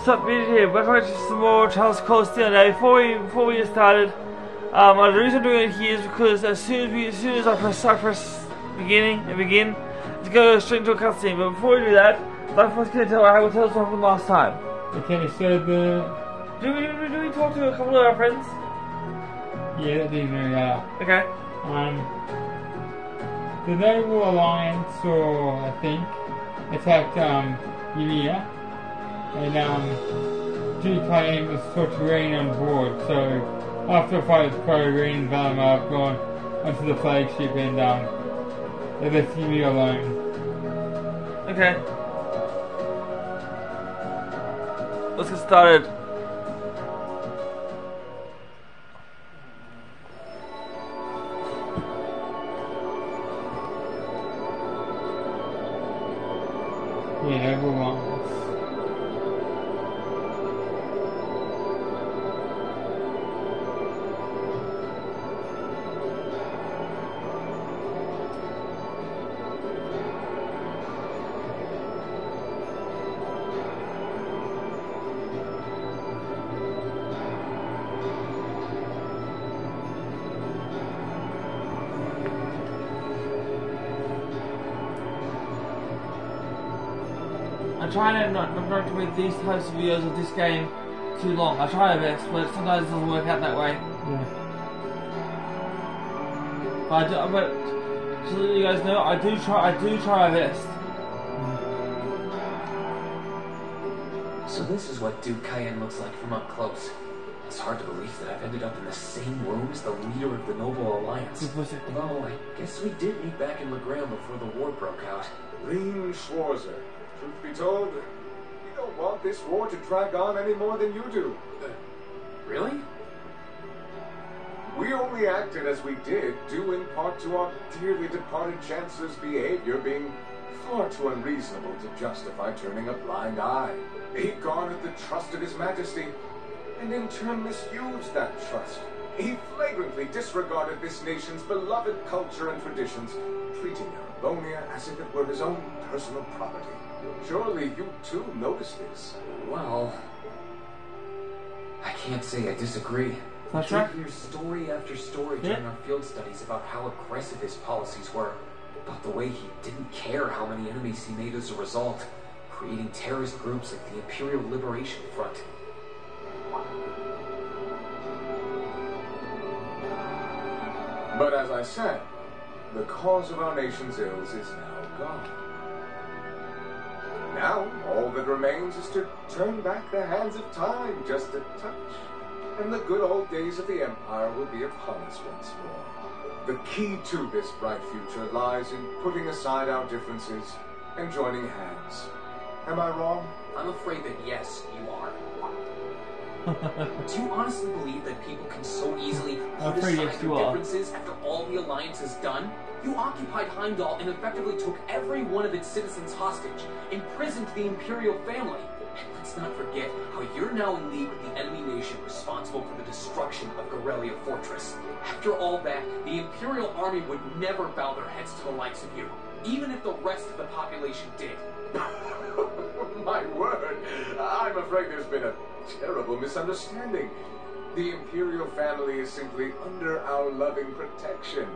What's up, BJ here? Welcome to some more Charles Close Steel. Now, before we get started, the reason I'm doing it here is because as soon as I press begin, it's go straight into a cutscene. But before we do that, I first can tell us what happened last time. Okay, so Do we talk to a couple of our friends? yeah, that didn't really Okay. The Noble Alliance, or I think, attacked Ymir, and Cayenne was taught to remain on board. So after a fight with Crow, Reen and Valimar have gone onto the flagship and they left Ymir alone. Okay. Let's get started. Yeah, Noble Alliance. I'm trying not to make these types of videos of this game too long. I try my best, but sometimes it doesn't work out that way. Yeah. But so that you guys know, I do try my best. So this is what Duke Cayenne looks like from up close. It's hard to believe that I've ended up in the same room as the leader of the Noble Alliance. Although I guess we did meet back in Legram before the war broke out. Lean Schwarzer. Truth be told, we don't want this war to drag on any more than you do. Really? We only acted as we did, due in part to our dearly departed Chancellor's behavior being far too unreasonable to justify turning a blind eye. He garnered the trust of His Majesty, and in turn misused that trust. He flagrantly disregarded this nation's beloved culture and traditions, treating Erebonia as if it were his own personal property. Surely you too noticed this. Well, I can't say I disagree. I did hear story after story during our field studies about how aggressive his policies were, about the way he didn't care how many enemies he made as a result, creating terrorist groups like the Imperial Liberation Front. But as I said, the cause of our nation's ills is now gone. Now, all that remains is to turn back the hands of time just a touch, and the good old days of the Empire will be upon us once more. The key to this bright future lies in putting aside our differences and joining hands. Am I wrong? I'm afraid that yes, you are. Do you honestly believe that people can so easily put aside their differences after all the Alliance has done? You occupied Heimdall and effectively took every one of its citizens hostage, imprisoned the Imperial family. And let's not forget how you're now in league with the enemy nation responsible for the destruction of Gorelia Fortress. After all that, the Imperial army would never bow their heads to the likes of you, even if the rest of the population did. My word, I'm afraid there's been a terrible misunderstanding. The Imperial family is simply under our loving protection.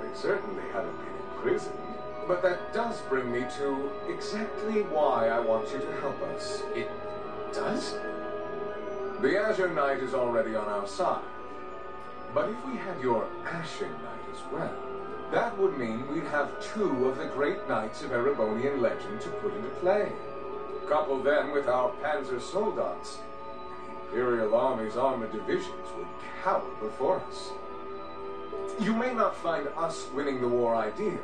They certainly haven't been imprisoned. But that does bring me to exactly why I want you to help us. It does? The Azure Knight is already on our side. But if we had your Ashen Knight as well, that would mean we'd have two of the great knights of Erebonian legend to put into play. Couple them with our Panzer Soldats, and the Imperial Army's armored divisions would cower before us. You may not find us winning the war ideal,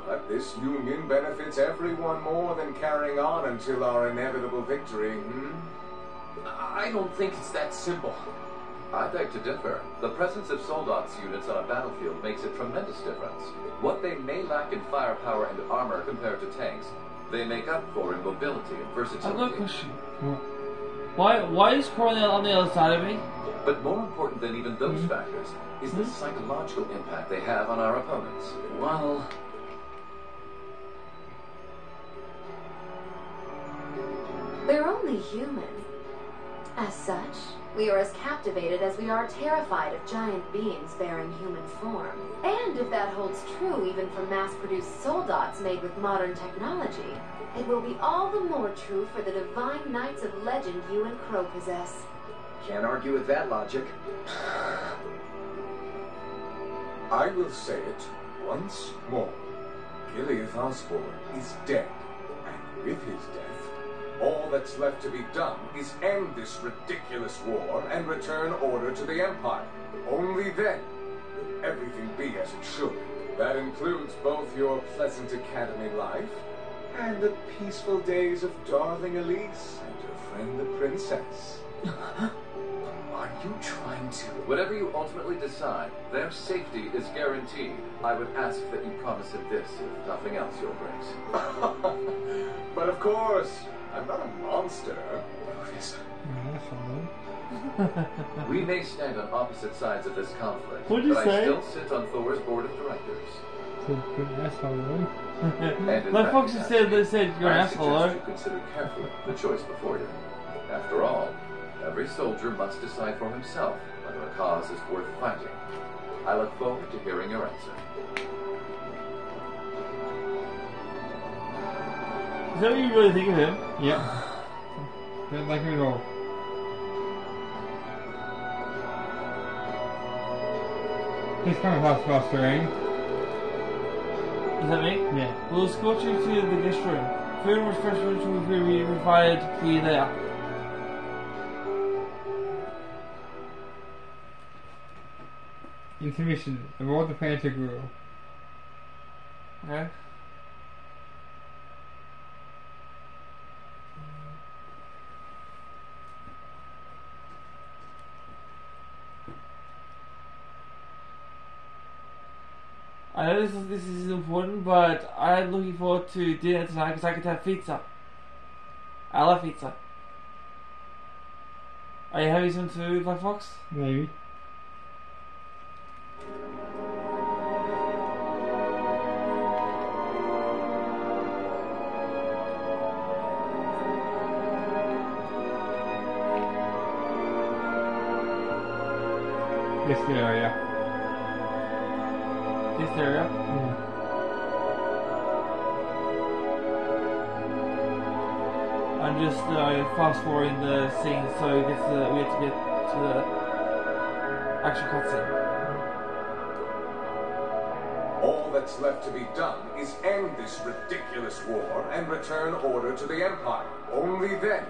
but this union benefits everyone more than carrying on until our inevitable victory, I don't think it's that simple. I beg to differ. The presence of Soldats units on a battlefield makes a tremendous difference. What they may lack in firepower and armor compared to tanks, they make up for in mobility and versatility. I've got a question. Why is Cornell on the other side of me? But more important than even those factors is the psychological impact they have on our opponents. We're only human. As such, we are as captivated as we are terrified of giant beings bearing human form. And if that holds true even for mass-produced soldats made with modern technology, it will be all the more true for the divine knights of legend you and Crow possess. Can't argue with that logic. I will say it once more. Gileath Osborne is dead, and with his death, all that's left to be done is end this ridiculous war and return order to the Empire. Only then will everything be as it should. That includes both your pleasant academy life and the peaceful days of darling Elise and her friend the princess. Are you trying to... Whatever you ultimately decide, their safety is guaranteed. I would ask that you promise him this, if nothing else, Your Grace. But of course, I'm not a monster. We may stand on opposite sides of this conflict, What'd you but say? I still sit on Thor's board of directors. And in My fact, folks said they said you're an I asshole, suggest right? you consider carefully the choice before you. After all, every soldier must decide for himself whether a cause is worth fighting. I look forward to hearing your answer. Is that what you really think of him? Yeah. Don't like him at all. He's coming past Master Rain. Is that me? Yeah. We'll escort you to the guest room. Food and refreshments will be provided for you there. Intermission. Aboard the Panther Grill. Okay. I know this is important, but I'm looking forward to dinner tonight because I get to have pizza. I love pizza. Are you having some too, Black Fox? Maybe. This area. This area? Yeah. I'm just fast forwarding the scene so we have to get to the actual cutscene. All that's left to be done is end this ridiculous war and return order to the Empire. Only then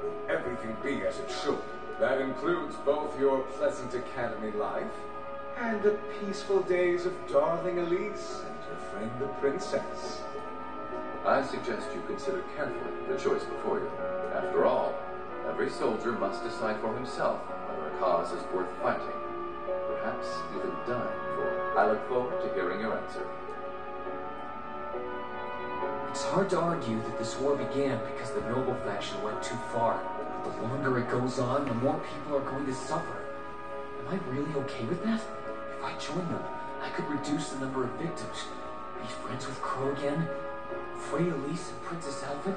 will everything be as it should. That includes both your pleasant academy life and the peaceful days of darling Elise and her friend the princess. I suggest you consider carefully the choice before you. After all, every soldier must decide for himself whether a cause is worth fighting, perhaps even dying for. I look forward to hearing your answer. It's hard to argue that this war began because the noble faction went too far. But the longer it goes on, the more people are going to suffer. Am I really okay with that? If I join them, I could reduce the number of victims. Be friends with Crow again? Free Elise and Princess Alvin?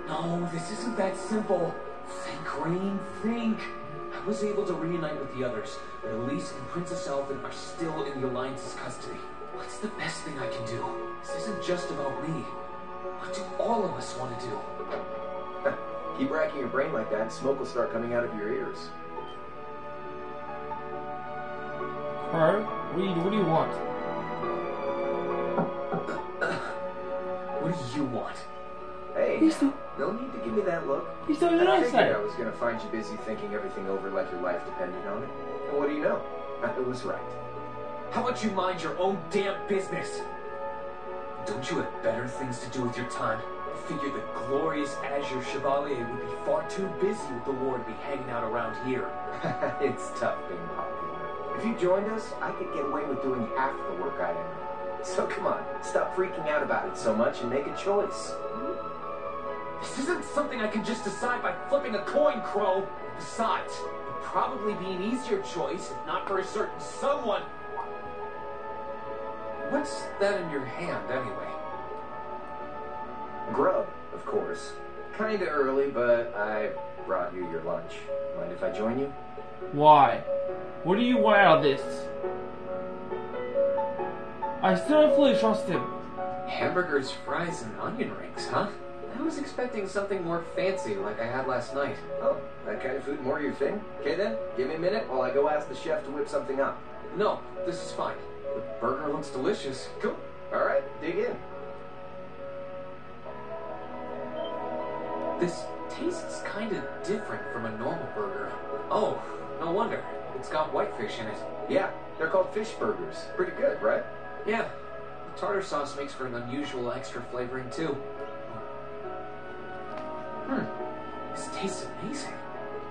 No, this isn't that simple. Think, Rain, think. I was able to reunite with the others, but Elise and Princess Alvin are still in the Alliance's custody. What's the best thing I can do? This isn't just about me. What do all of us want to do? Keep racking your brain like that and smoke will start coming out of your ears. Crow, what do you want? What do you want? Hey, He's the- no need to give me that look. He's doing what I I figured say. I was going to find you busy thinking everything over like your life depended on it. And what do you know? It was right. How about you mind your own damn business? Don't you have better things to do with your time? I figure the glorious Azure Chevalier would be far too busy with the war to be hanging out around here. It's tough being popular. If you joined us, I could get away with doing half the work I am. So come on, stop freaking out about it so much and make a choice. This isn't something I can just decide by flipping a coin, Crow. Besides, it'd probably be an easier choice if not for a certain someone. What's that in your hand, anyway? Grub, of course. Kinda early, but I brought you your lunch. Mind if I join you? Why? What do you want out of this? I still don't fully trust him. Hamburgers, fries, and onion rings, huh? I was expecting something more fancy like I had last night. Oh, that kind of food more your thing? Okay then, give me a minute while I go ask the chef to whip something up. No, this is fine. The burger looks delicious. Cool. Alright, dig in. This tastes kind of different from a normal burger. Oh, no wonder. It's got whitefish in it. Yeah, they're called fish burgers. Pretty good, right? Yeah, the tartar sauce makes for an unusual extra flavoring too. This tastes amazing.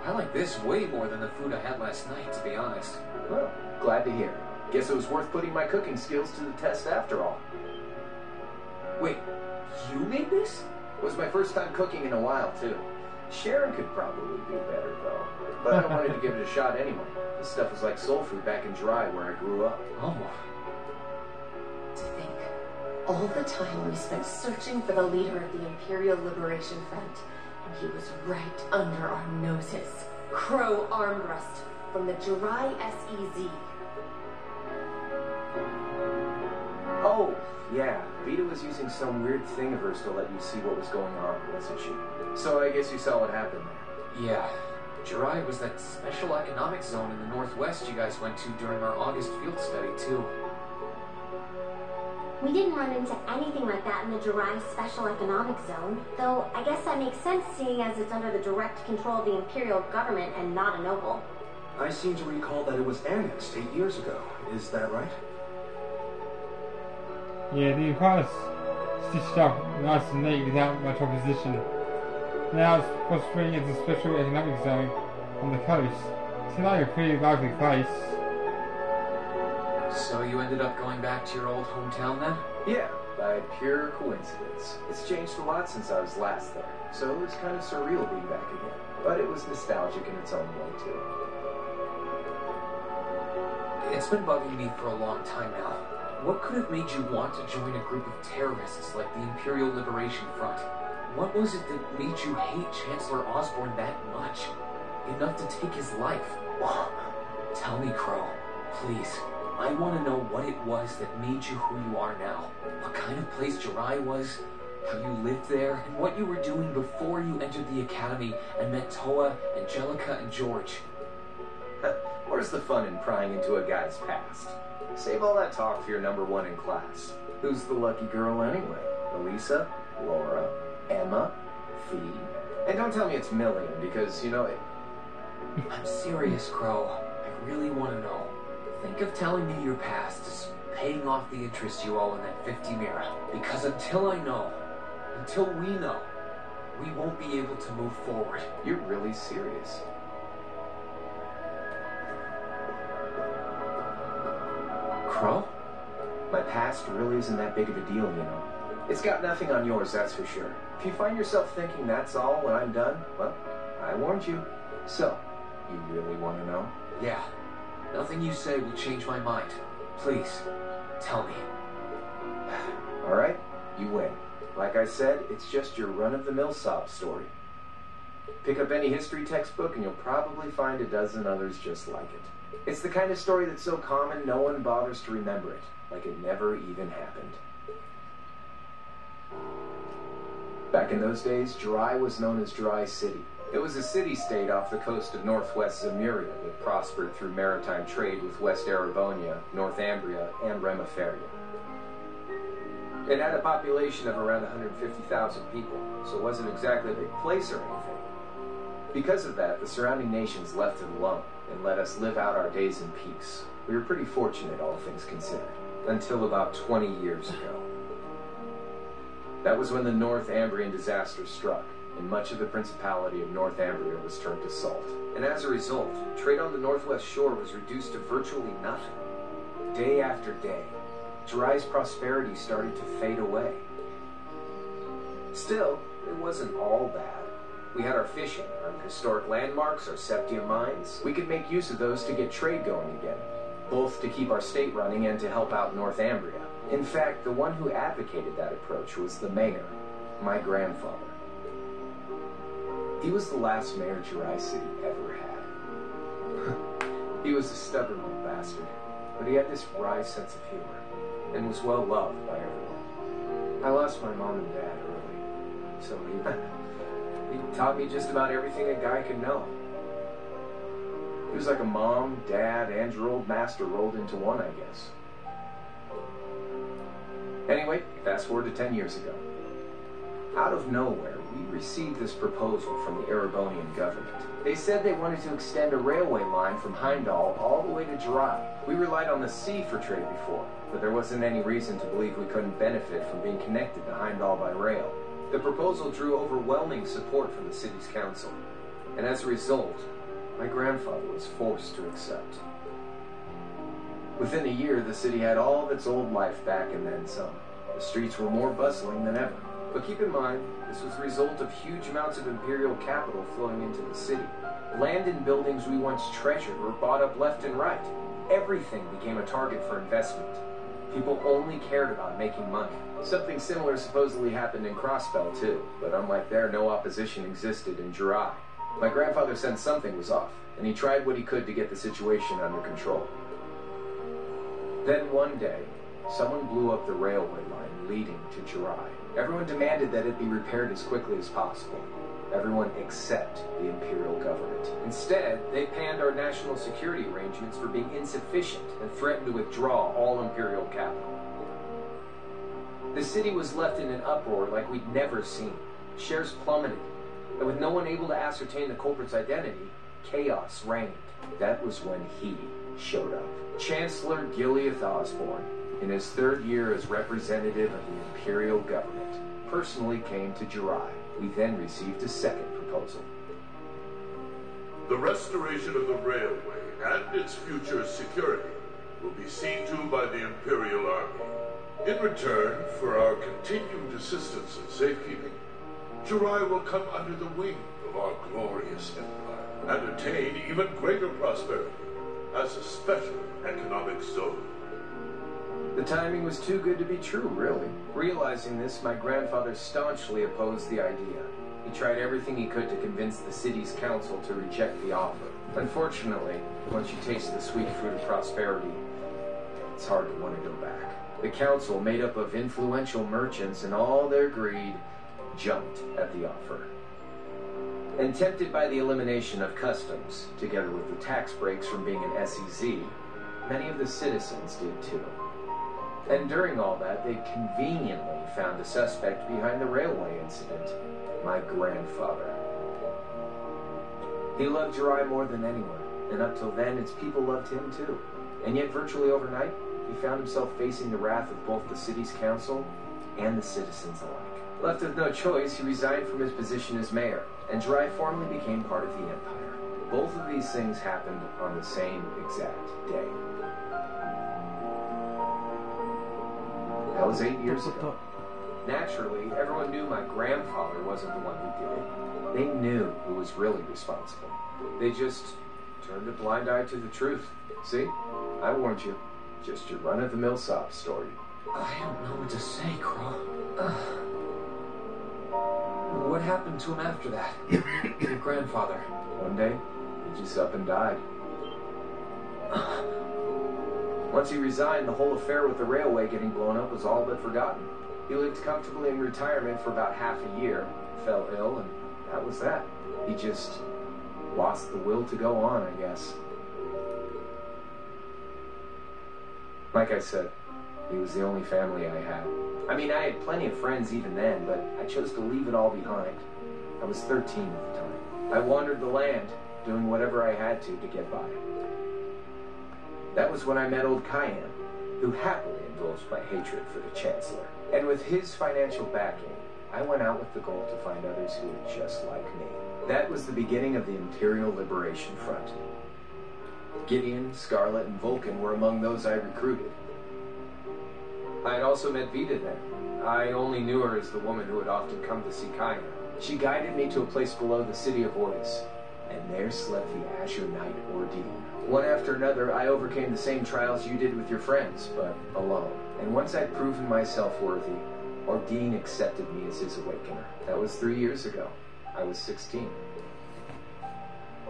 I like this way more than the food I had last night, to be honest. Well, glad to hear. Guess it was worth putting my cooking skills to the test after all. Wait, you made this? It was my first time cooking in a while, too. Sharon could probably do better, though. But I wanted to give it a shot anyway. This stuff was like soul food back in Dry, where I grew up. Oh. To think, all the time we spent searching for the leader of the Imperial Liberation Front, and he was right under our noses. Crow Armrust from the Jirai SEZ. Oh, yeah. Vita was using some weird thing of hers to let you see what was going on, wasn't she? So I guess you saw what happened there. Yeah. Jirai was that special economic zone in the Northwest you guys went to during our August field study, too. We didn't run into anything like that in the Jirai Special Economic Zone, though I guess that makes sense seeing as it's under the direct control of the Imperial government and not a noble. I seem to recall that it was annexed 8 years ago. Is that right? Yeah, the Empire stitched up nice and neat without much opposition. Now it's prospering as a special economic zone on the coast. It's like a pretty lively place. So you ended up going back to your old hometown then? Yeah, by pure coincidence. It's changed a lot since I was last there, so it was kind of surreal being back again. But it was nostalgic in its own way, too. It's been bugging me for a long time now. What could have made you want to join a group of terrorists like the Imperial Liberation Front? What was it that made you hate Chancellor Osborne that much? Enough to take his life? Tell me, Crow. Please. I want to know what it was that made you who you are now. What kind of place Jirai was, how you lived there, and what you were doing before you entered the academy and met Toa, Angelica, and George. Where's the fun in prying into a guy's past? Save all that talk for your number one in class. Who's the lucky girl anyway? Elisa? Laura? Emma? Fee? And don't tell me it's Million, because, you know, I'm serious, Crow. I really want to know. Think of telling me your past as paying off the interest you owe in that 50 mira. Because until I know, until we know, we won't be able to move forward. You're really serious. Crow? My past really isn't that big of a deal, you know. It's got nothing on yours, that's for sure. If you find yourself thinking that's all when I'm done, well, I warned you. So, you really want to know? Yeah. Nothing you say will change my mind. Please, tell me. Alright, you win. Like I said, it's just your run-of-the-mill sob story. Pick up any history textbook and you'll probably find a dozen others just like it. It's the kind of story that's so common no one bothers to remember it, like it never even happened. Back in those days, Jirai was known as Dry City. It was a city-state off the coast of northwest Zemuria that prospered through maritime trade with West Erebonia, Northumbria, and Remiferia. It had a population of around 150,000 people, so it wasn't exactly a big place or anything. Because of that, the surrounding nations left it alone and let us live out our days in peace. We were pretty fortunate, all things considered, until about 20 years ago. That was when the Northumbrian disaster struck, and much of the Principality of Northumbria was turned to salt. And as a result, trade on the northwest shore was reduced to virtually nothing. Day after day, Jirai's prosperity started to fade away. Still, it wasn't all bad. We had our fishing, our historic landmarks, our septium mines. We could make use of those to get trade going again, both to keep our state running and to help out Northumbria. In fact, the one who advocated that approach was the mayor, my grandfather. He was the last mayor Jirai City ever had. He was a stubborn little bastard, but he had this wry sense of humor, and was well loved by everyone. I lost my mom and dad early, so he taught me just about everything a guy could know. He was like a mom, dad, and your old master rolled into one, I guess. Anyway, fast forward to 10 years ago. Out of nowhere, we received this proposal from the Erebonian government. They said they wanted to extend a railway line from Heimdall all the way to Jirai. We relied on the sea for trade before, but there wasn't any reason to believe we couldn't benefit from being connected to Heimdall by rail. The proposal drew overwhelming support from the city's council, and as a result, my grandfather was forced to accept. Within a year, the city had all of its old life back and then some. The streets were more bustling than ever. But keep in mind, this was the result of huge amounts of imperial capital flowing into the city. Land and buildings we once treasured were bought up left and right. Everything became a target for investment. People only cared about making money. Something similar supposedly happened in Crossbell too, but unlike there, no opposition existed in Jirai. My grandfather sensed something was off, and he tried what he could to get the situation under control. Then one day, someone blew up the railway line leading to Jirai. Everyone demanded that it be repaired as quickly as possible. Everyone except the imperial government. Instead, they panned our national security arrangements for being insufficient and threatened to withdraw all imperial capital. The city was left in an uproar like we'd never seen. Shares plummeted, and with no one able to ascertain the culprit's identity, chaos reigned. That was when he showed up. Chancellor Gileath Osborne, in his third year as representative of the imperial government, personally came to Jirai. We then received a second proposal. The restoration of the railway and its future security will be seen to by the Imperial Army. In return for our continued assistance in safekeeping, Jirai will come under the wing of our glorious empire and attain even greater prosperity as a special economic zone. The timing was too good to be true, really. Realizing this, my grandfather staunchly opposed the idea. He tried everything he could to convince the city's council to reject the offer. Unfortunately, once you taste the sweet fruit of prosperity, it's hard to want to go back. The council, made up of influential merchants and all their greed, jumped at the offer. And tempted by the elimination of customs, together with the tax breaks from being an SEZ, many of the citizens did too. And during all that, they conveniently found a suspect behind the railway incident, my grandfather. He loved Jirai more than anyone, and up till then, its people loved him too. And yet, virtually overnight, he found himself facing the wrath of both the city's council and the citizens alike. Left with no choice, he resigned from his position as mayor, and Jirai formally became part of the empire. Both of these things happened on the same exact day. That was 8 years ago. Naturally, everyone knew my grandfather wasn't the one who did it. They knew who was really responsible. They just turned a blind eye to the truth. See? I warned you. Just your run-of-the-mill sob story. I don't know what to say, Crow. What happened to him after that? Your grandfather. One day, he just up and died. Once he resigned, the whole affair with the railway getting blown up was all but forgotten. He lived comfortably in retirement for about half a year, fell ill, and that was that. He just lost the will to go on, I guess. Like I said, he was the only family I had. I mean, I had plenty of friends even then, but I chose to leave it all behind. I was 13 at the time. I wandered the land, doing whatever I had to get by. That was when I met old Cayenne, who happily indulged my hatred for the Chancellor. And with his financial backing, I went out with the goal to find others who were just like me. That was the beginning of the Imperial Liberation Front. Gideon, Scarlet, and Vulcan were among those I recruited. I had also met Vita then. I only knew her as the woman who had often come to see Cayenne. She guided me to a place below the city of Ordis, and there slept the Azure Knight Ordean. One after another, I overcame the same trials you did with your friends, but alone. And once I'd proven myself worthy, Ordean accepted me as his awakener. That was 3 years ago. I was 16.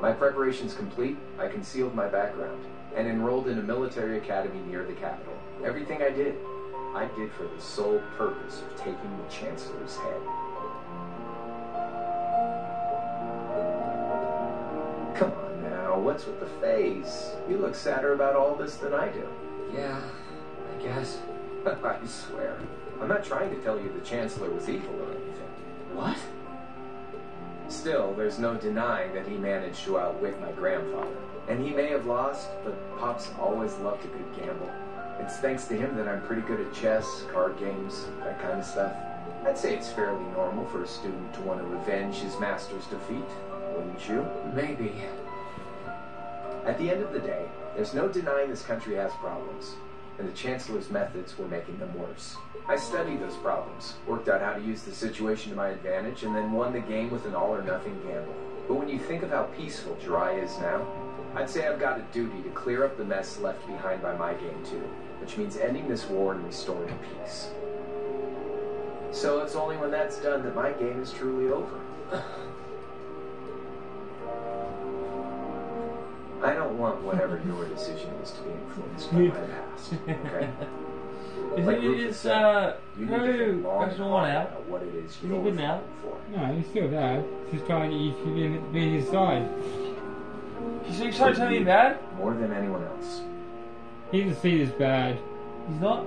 My preparations complete, I concealed my background and enrolled in a military academy near the capital. Everything I did for the sole purpose of taking the Chancellor's head. Come on now, what's with the face? You look sadder about all this than I do. Yeah, I guess. I swear, I'm not trying to tell you the Chancellor was evil or anything. What? Still, there's no denying that he managed to outwit my grandfather. And he may have lost, but Pop's always loved a good gamble. It's thanks to him that I'm pretty good at chess, card games, that kind of stuff. I'd say it's fairly normal for a student to want to revenge his master's defeat, wouldn't you? Maybe. At the end of the day, there's no denying this country has problems, and the Chancellor's methods were making them worse. I studied those problems, worked out how to use the situation to my advantage, and then won the game with an all-or-nothing gamble. But when you think of how peaceful Dry is now, I'd say I've got a duty to clear up the mess left behind by my game too, which means ending this war and restoring peace. So it's only when that's done that my game is truly over. I don't want whatever your decision is to be influenced by my past, okay? Like Rufus said, you need to think long and hard about what it is you're fighting for. No, he's still there. He's trying to get you to be his side. He's trying to tell me bad? More than anyone else. He doesn't see it as bad. He's not?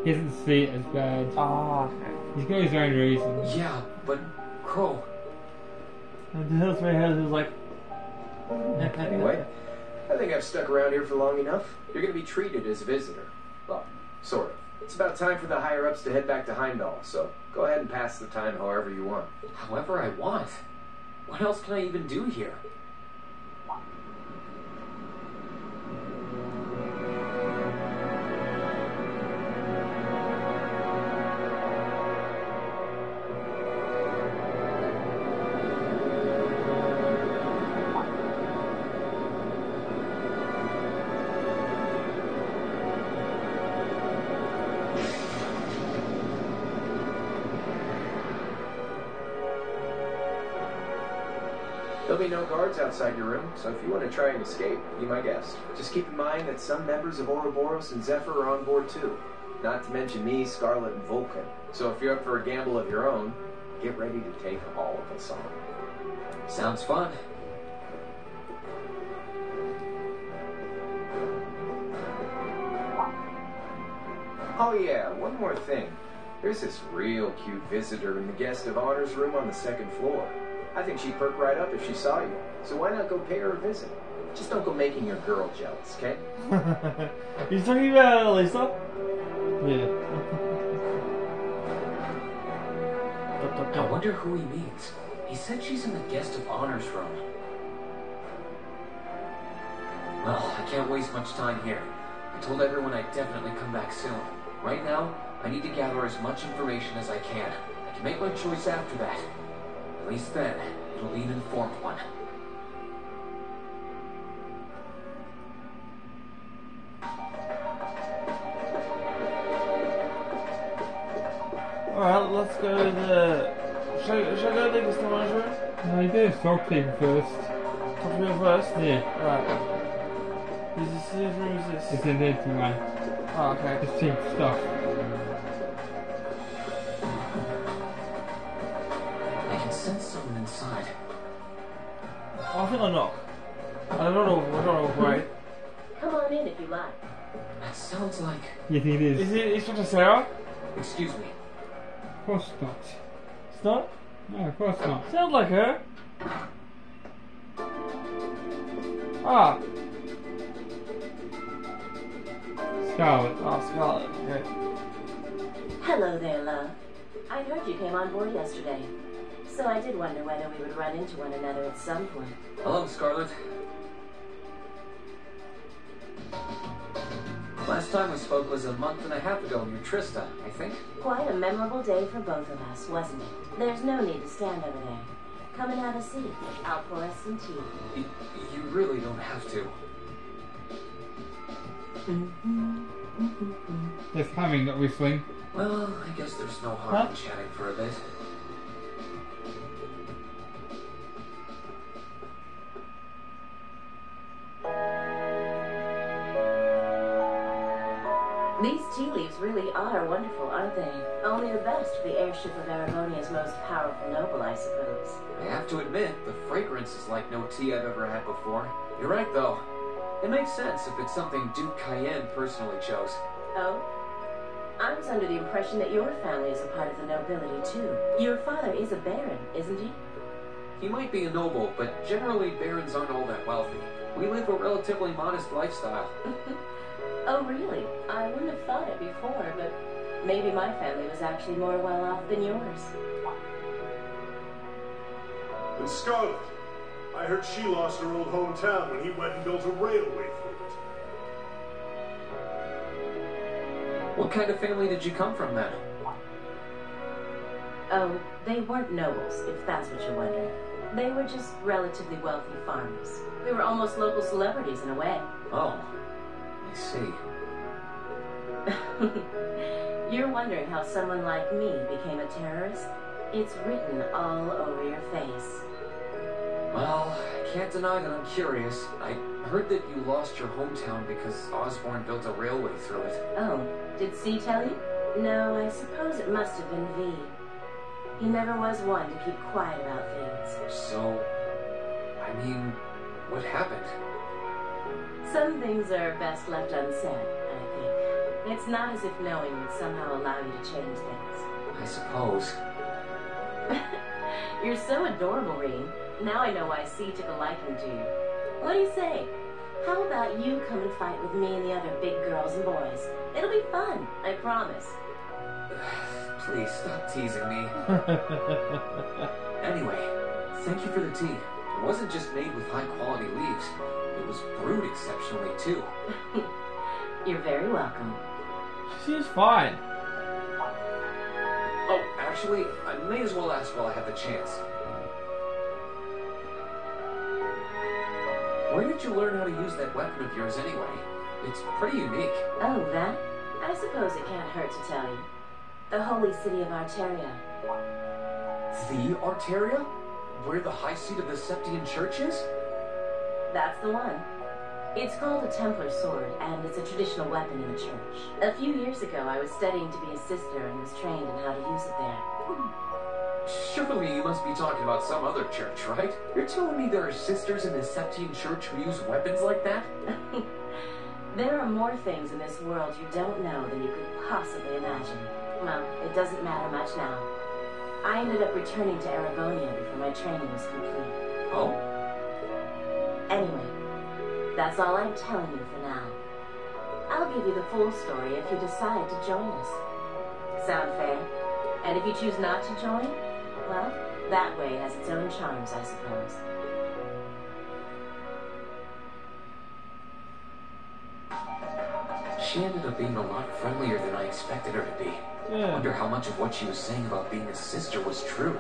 He doesn't see it as bad. Ah, okay. He's got his own reasons. Yeah, but Crow. And that's my head was like. Anyway, I think I've stuck around here for long enough. You're going to be treated as a visitor. Well, sort of. It's about time for the higher-ups to head back to Heimdall, so go ahead and pass the time however you want. However I want? What else can I even do here? There'll be no guards outside your room, so if you want to try and escape, be my guest. Just keep in mind that some members of Ouroboros and Zephyr are on board too. Not to mention me, Scarlet, and Vulcan. So if you're up for a gamble of your own, get ready to take all of us on. Sounds fun. Oh yeah, one more thing. There's this real cute visitor in the guest of honor's room on the second floor. I think she'd perk right up if she saw you. So why not go pay her a visit? Just don't go making your girl jealous, okay? He's talking about Lisa? Yeah. I wonder who he means. He said she's in the guest of honor's room. Well, I can't waste much time here. I told everyone I'd definitely come back soon. Right now, I need to gather as much information as I can. I can make my choice after that. At least then, it'll be an informed one. Alright, let's go to the... Should I go to the guest of honor's room? No, you do talk to him first. Talk to me first? Yeah. Alright. Whose room is this? It's an empty one. Oh, okay. Just cheap stuff. I can sense someone inside. Oh, I think I'll knock. I don't know, right? Come on in if you like. That sounds like... You think it is? Is it Dr. Sarah? Excuse me. Of course not. It's not? No, of course not. Sounds like her. Ah. Scarlet. Oh, Scarlet. Okay. Hello there, love. I heard you came on board yesterday. So I did wonder whether we would run into one another at some point. Hello, Scarlet. Last time we spoke was a month and a half ago in Trista, I think. Quite a memorable day for both of us, wasn't it? There's no need to stand over there. Come and have a seat. I'll pour us some tea. You really don't have to. There's humming, not whistling. Well, I guess there's no harm in chatting for a bit. These tea leaves really are wonderful, aren't they? Only the best for the airship of Aragonia's most powerful noble, I suppose. I have to admit, the fragrance is like no tea I've ever had before. You're right, though. It makes sense if it's something Duke Cayenne personally chose. Oh? I was under the impression that your family is a part of the nobility, too. Your father is a baron, isn't he? He might be a noble, but generally barons aren't all that wealthy. We live a relatively modest lifestyle. Oh, really? I wouldn't have thought it before, but maybe my family was actually more well off than yours. And Scarlet, I heard she lost her old hometown when he went and built a railway through it. What kind of family did you come from, then? Oh, they weren't nobles, if that's what you're wondering. They were just relatively wealthy farmers. We were almost local celebrities in a way. Oh, I see. You're wondering how someone like me became a terrorist? It's written all over your face. Well, I can't deny that I'm curious. I heard that you lost your hometown because Osborne built a railway through it. Oh, did C tell you? No, I suppose it must have been V. He never was one to keep quiet about things. So, I mean, what happened? Some things are best left unsaid, I think. It's not as if knowing would somehow allow you to change things. I suppose. You're so adorable, Reen. Now I know why C took a liking to you. What do you say? How about you come and fight with me and the other big girls and boys? It'll be fun, I promise. Please stop teasing me. Anyway, thank you for the tea. It wasn't just made with high-quality leaves. It was brewed exceptionally, too. You're very welcome. She seems fine. Oh, actually, I may as well ask while I have the chance. Where did you learn how to use that weapon of yours anyway? It's pretty unique. Oh, that? I suppose it can't hurt to tell you. The holy city of Arteria. The Arteria? Where the high seat of the Septian Church is? That's the one. It's called a Templar sword, and it's a traditional weapon in the church. A few years ago, I was studying to be a sister and was trained in how to use it there. Surely you must be talking about some other church, right? You're telling me there are sisters in the Septian Church who use weapons like that? There are more things in this world you don't know than you could possibly imagine. Well, it doesn't matter much now. I ended up returning to Aragonia before my training was complete. Oh? Anyway, that's all I'm telling you for now. I'll give you the full story if you decide to join us. Sound fair? And if you choose not to join, well, that way has its own charms, I suppose. She ended up being a lot friendlier than I expected her to be. Yeah. I wonder how much of what she was saying about being a sister was true.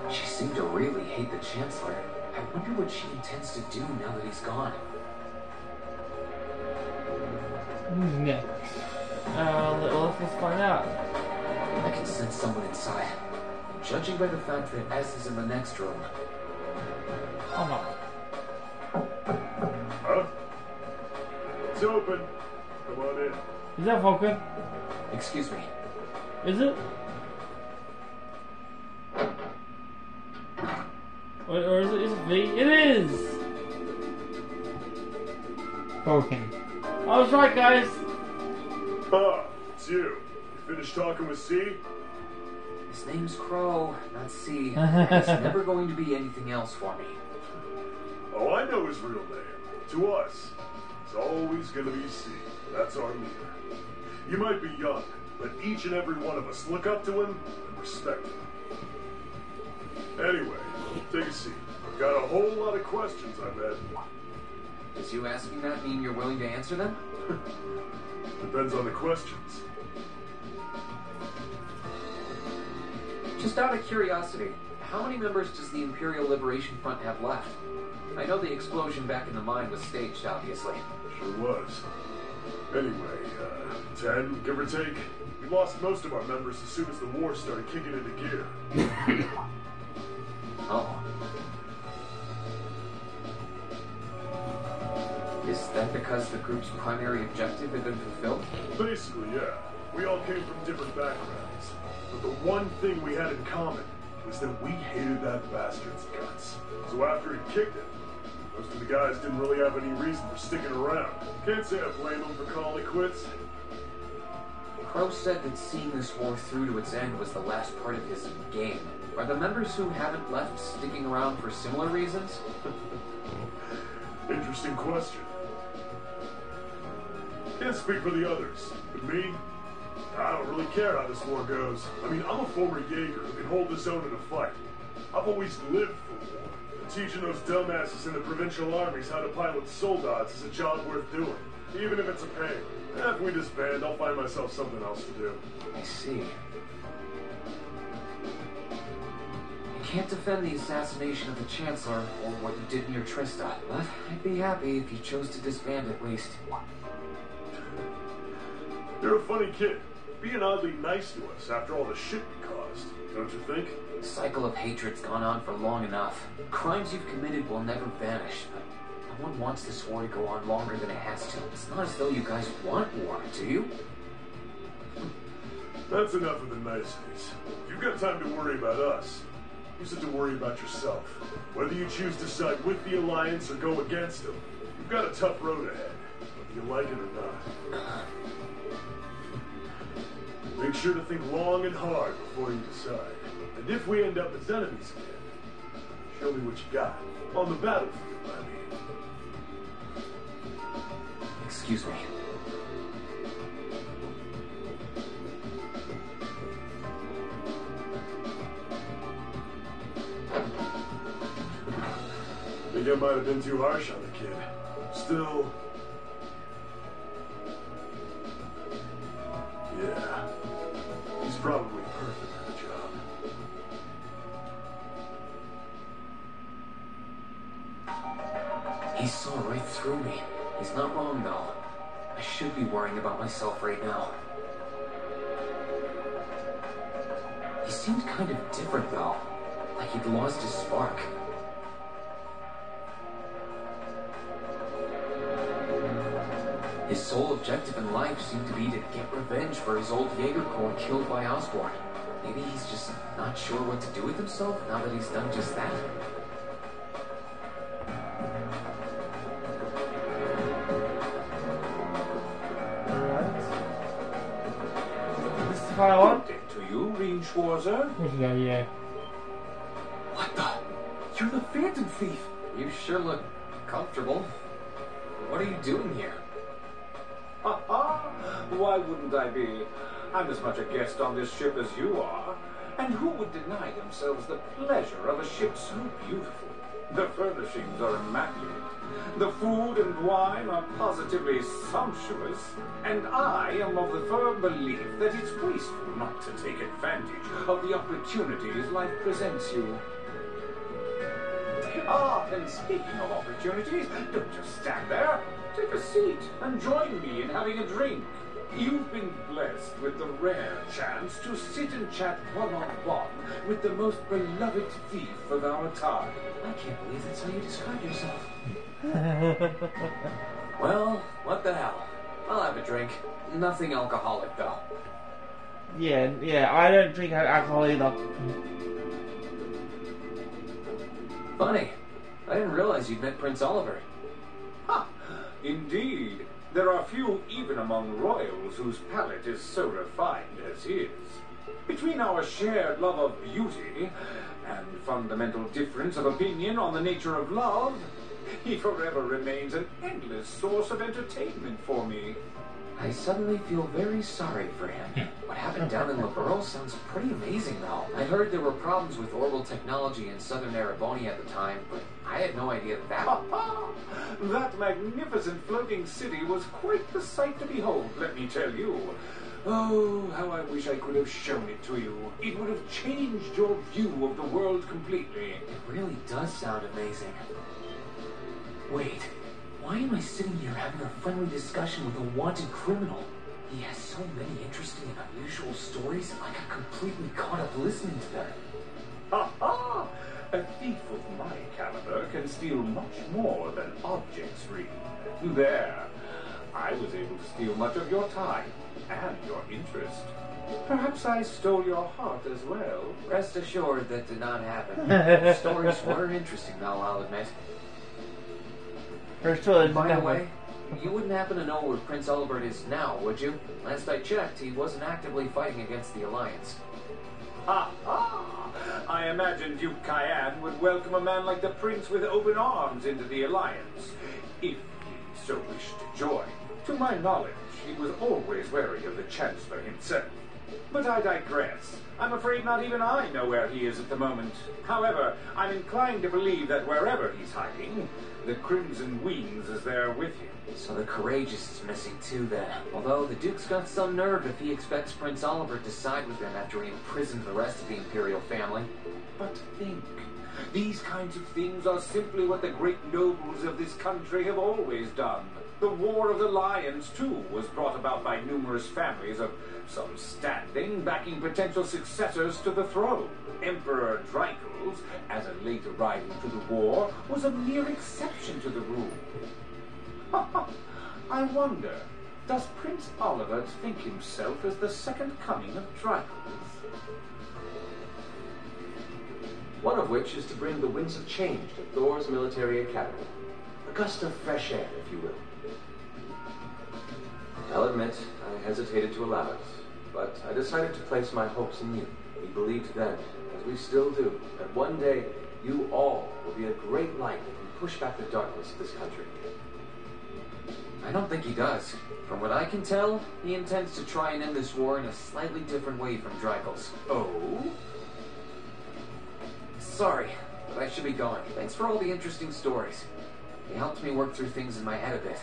She seemed to really hate the Chancellor. I wonder what she intends to do now that he's gone. Who's next? Let's find out. I can sense someone inside. Judging by the fact that S is in the next room. Oh no. Huh? It's open. Come on in. Is that Vulcan? Excuse me. Is it? Or is it V? It is! Vulcan. I was right, guys. Ah, it's you. You finished talking with C? His name's Crow, not C. It's never going to be anything else for me. Oh, I know his real name. To us, it's always gonna be C. That's our leader. You might be young, but each and every one of us look up to him and respect him. Anyway, take a seat. I've got a whole lot of questions, I bet. Does you asking that mean you're willing to answer them? Depends on the questions. Just out of curiosity, how many members does the Imperial Liberation Front have left? I know the explosion back in the mine was staged, obviously. Sure was. Anyway, 10, give or take. We lost most of our members as soon as the war started kicking into gear. Oh. Is that because because the group's primary objective had been fulfilled? Basically, yeah. We all came from different backgrounds. But the one thing we had in common was that we hated that bastard's guts. So after he kicked it, most of the guys didn't really have any reason for sticking around. Can't say I blame them for calling it quits. Crow said that seeing this war through to its end was the last part of his game. Are the members who haven't left sticking around for similar reasons? Interesting question. Can't speak for the others, but me, I don't really care how this war goes. I mean, I'm a former Jaeger who can hold his own in a fight. I've always lived for war. And teaching those dumbasses in the provincial armies how to pilot soldats is a job worth doing, even if it's a pain. If we disband, I'll find myself something else to do. I see. You can't defend the assassination of the Chancellor or what you did near Trista, but I'd be happy if you chose to disband at least. You're a funny kid, being oddly nice to us after all the shit we caused, don't you think? The cycle of hatred's gone on for long enough. Crimes you've committed will never vanish, but no one wants this war to go on longer than it has to. It's not as though you guys want war, do you? That's enough of the niceties. You've got time to worry about us. Use it to worry about yourself. Whether you choose to side with the Alliance or go against them, you've got a tough road ahead, whether you like it or not. Make sure to think long and hard before you decide. And if we end up as enemies again, show me what you got. On the battlefield, I mean. Excuse me. Think I might have been too harsh on the kid. Still... yeah. He's probably perfect for the job. He saw right through me. He's not wrong, though. I should be worrying about myself right now. He seemed kind of different, though. Like he'd lost his spark. His sole objective in life seemed to be to get revenge for his old Jaeger Corps killed by Osborn. Maybe he's just not sure what to do with himself now that he's done just that. This is the final one? To you, Reinschwarzer? Yeah. What the? You're the Phantom Thief! You sure look comfortable. What are you doing here? Ha ha! Why wouldn't I be? I'm as much a guest on this ship as you are. And who would deny themselves the pleasure of a ship so beautiful? The furnishings are immaculate. The food and wine are positively sumptuous. And I am of the firm belief that it's wasteful not to take advantage of the opportunities life presents you. Ah, and speaking of opportunities, don't just stand there. Take a seat and join me in having a drink. You've been blessed with the rare chance to sit and chat one-on-one with the most beloved thief of our time. I can't believe that's how you describe yourself. Well, what the hell? I'll have a drink. Nothing alcoholic, though. Yeah, I don't drink alcohol either. Funny. I didn't realize you'd met Prince Oliver. Ha! Indeed. There are few even among royals whose palate is so refined as his. Between our shared love of beauty and fundamental difference of opinion on the nature of love, he forever remains an endless source of entertainment for me. I suddenly feel very sorry for him. What happened down in Liberl sounds pretty amazing, though. I heard there were problems with orbital technology in southern Erebonia at the time, but I had no idea that... That magnificent floating city was quite the sight to behold, let me tell you. Oh, how I wish I could have shown it to you. It would have changed your view of the world completely. It really does sound amazing. Wait. Why am I sitting here having a friendly discussion with a wanted criminal? He has so many interesting and unusual stories, I got completely caught up listening to them. Ha ha! A thief of my caliber can steal much more than objects read. There, I was able to steal much of your time and your interest. Perhaps I stole your heart as well. Rest assured that did not happen. The stories were interesting, though, I'll admit. For sure. By the way, you wouldn't happen to know where Prince Albert is now, would you? Last I checked, he wasn't actively fighting against the Alliance. Ha ha! I imagine Duke Cayenne would welcome a man like the Prince with open arms into the Alliance, if he so wished to join. To my knowledge, he was always wary of the Chancellor himself. But I digress. I'm afraid not even I know where he is at the moment. However, I'm inclined to believe that wherever he's hiding, the Crimson Wings is there with him. So the Courageous is missing too, then. Although the Duke's got some nerve if he expects Prince Oliver to side with him after he imprisoned the rest of the Imperial family. But think, these kinds of things are simply what the great nobles of this country have always done. The War of the Lions, too, was brought about by numerous families of some standing, backing potential successors to the throne. Emperor Dreichels, as a late arrival to the war, was a mere exception to the rule. I wonder, does Prince Oliver think himself as the second coming of Dreichels? One of which is to bring the winds of change to Thor's military academy. A gust of fresh air, if you will. I'll admit, I hesitated to allow it, but I decided to place my hopes in you. We believed then, as we still do, that one day you all will be a great light that can push back the darkness of this country. I don't think he does. From what I can tell, he intends to try and end this war in a slightly different way from Dreichels. Oh? Sorry, but I should be going. Thanks for all the interesting stories. They helped me work through things in my head a bit.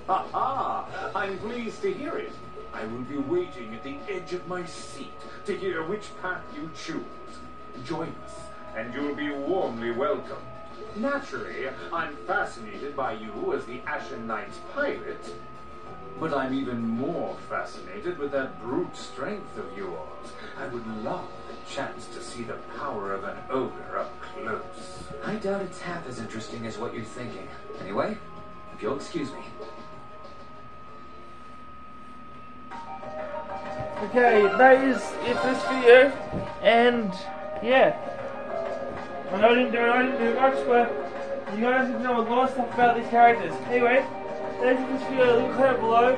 Ha ha! I'm pleased to hear it. I will be waiting at the edge of my seat to hear which path you choose. Join us, and you'll be warmly welcomed. Naturally, I'm fascinated by you as the Ashen Knight's pilot, but I'm even more fascinated with that brute strength of yours. I would love the chance to see the power of an ogre up close. I doubt it's half as interesting as what you're thinking. Anyway, if you'll excuse me. Okay, that is it for this video, and yeah. I know I didn't do much, but you guys need to know a lot of stuff about these characters. Anyway, thank you for this video. Leave a comment below.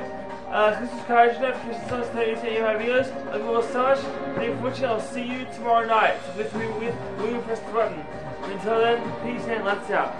Click subscribe to notifications on to see my videos. Love you all so much. Thank you for watching. I'll see you tomorrow night with Press the Button. Until then, peace and let's out.